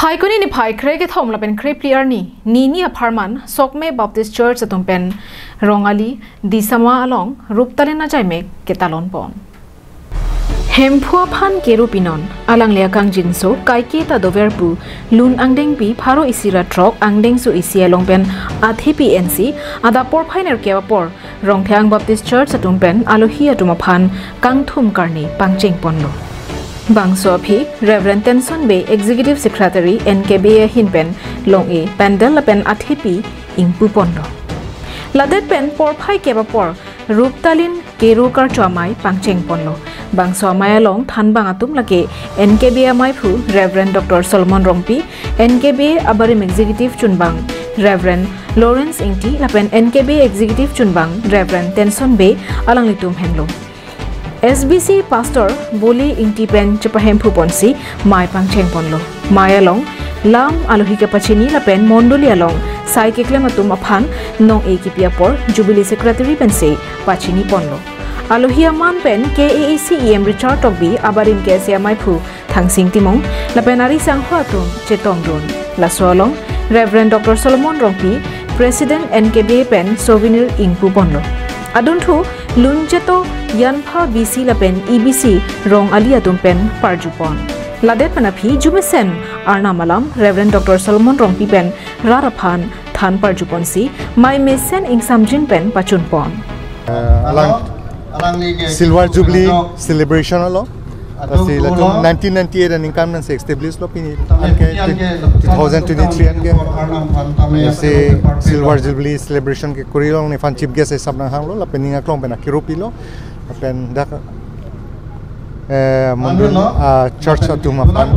Phai kuni ni phai kre ke thom la pen kre clear ni apartment Sokme Baptist Church atum pen rongali disama along ruptale na jai me ke talon pon hemphua phan keru pinon alang le kang jinso kaike ta doverpu lun angdeng pi pharo isira trok angdeng su isia long pen athi PNC ada por phainer ke por rongthang Baptist Church atum pen alohi atuma phan kangthum karni pangcheng ponlo Bangso Phi Reverend Tenson Bay Executive Secretary NKBA Hinpen Long E Pandel Lapen Athipi Ingpu Pondo Ladet Pen Por Phai Keba Por Ruptalin Kerukar Chomai Pangcheng Ponlo Bangso Amaya Long Than Bangatum Lake NKBA Mai Phu Reverend Dr. Solomon Rongpi NKBA Abarim Executive Chunbang Reverend Lawrence Ingti Lapen NKBA Executive Chunbang Reverend Tenson Bay Alanglitum Henlo SBC Pastor Boli Intipen Chapahem Puponsi Mai Pangcheng Ponlo Mai along Lam Alohika Pachini Lapen Mondoli along Sai Keklematum Aphan Nong Ekipia Por Jubilee Secretary Pense Pachini Ponlo Alohia Man Pen KAAC EM Richard Togbi Abarim Kesia Maipu Thangsing Timong Lapenari Sanghuatum Chetong Dun Lasolong Reverend Dr. Solomon Rongpi President NKBA Pen Souvenir Ingpu Ponlo Aduntu Lunjeto Yanpha BC Lapen EBC Rong Ali Atumpen Parjupon Ladet Panapi Jumesen Arna Malam Reverend Dr. Solomon Rongpi Pen Raraphan Than Parjuponsi Mai Mesen Ing Samjin Pen Pachunpon Silver Jubilee celebration alo kasi latung 1998 and income se established lo pini 2023 anke se Silver Jubilee celebration ke kurilong ni fan chief guest sab na hanglo la peninga klong pena kiropilo pen dak mondun church atuma pan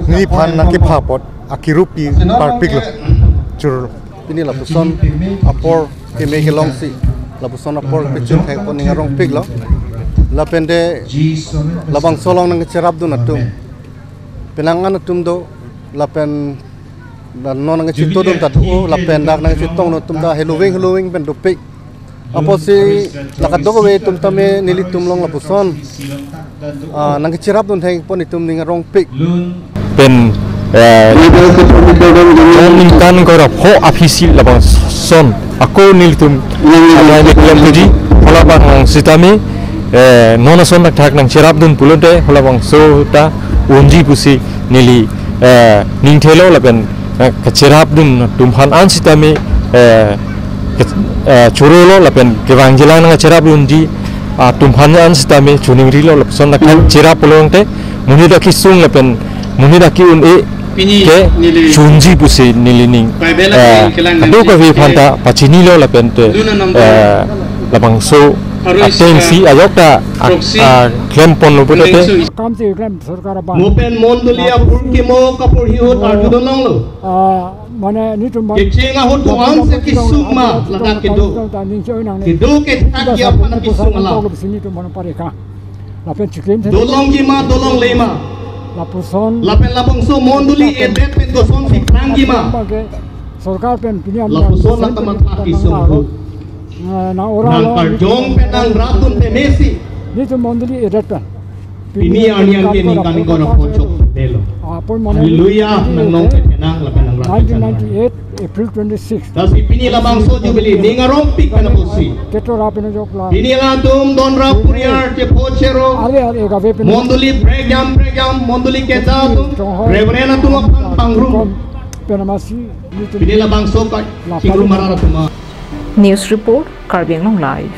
ni pan na ke phapot akirupi par piklo chur pini la puson apor ke me long si la puson apor pe chur thai ko ninga rong piklo la pende labang solong nang cerap du natum penangan natum do la pen dan non nang cito dum tatu la pen dak nang citong natum da Halloween pen do pik apo si la kadoko we tum tame nilitum long la puson nang cerap dun thai pon itum ninga rong pik pen kan ko ra ho official labang son ako nilitum ada ni klem tuji hola bang sitami nona son nak thak nang cherap dun pulote hola bang so ta unji pusi nili ning thelo lapen ka cherap dun tumhan an sitami churolo lapen kewang jila nang cherap unji tumhan an sitami chuning rilo son nak cherap pulonte muni daki sung lapen muni daki un e ke chunji pusi nili ning ado ka vi phanta pachinilo lapen te labang so atensi ayokta claim pon lo bote kam se claim sarkar ba mopen mondolia purki mo kapur hi ho tar judon long lo mane ni tum ke chenga ho to an se kisuma lada ke do ke takia pana kisuma la sini tum mana pare ka la pen chiklem dolong gi ma dolong le ma la puson la pen la bongso mondoli e det pen do son si prangi ma sarkar pen piniam la puson la tamat kisum na ora nang karjong penang ratun pe Messi ni tum mondoli edat ini anian ke ni kan gona ponchok delo haleluya nang nong penang la penang ratun 1998 April 26 tas ipini la bangso jubilee ni ngarong pik kana posi keto ra pena jokla ini la tum don ra puriar te pochero ale ga ve pena mondoli pregam mondoli ke ta tum reverena tum pangrum pena masi ini la bangso ka singru marara tum News Report Karbiang Long Live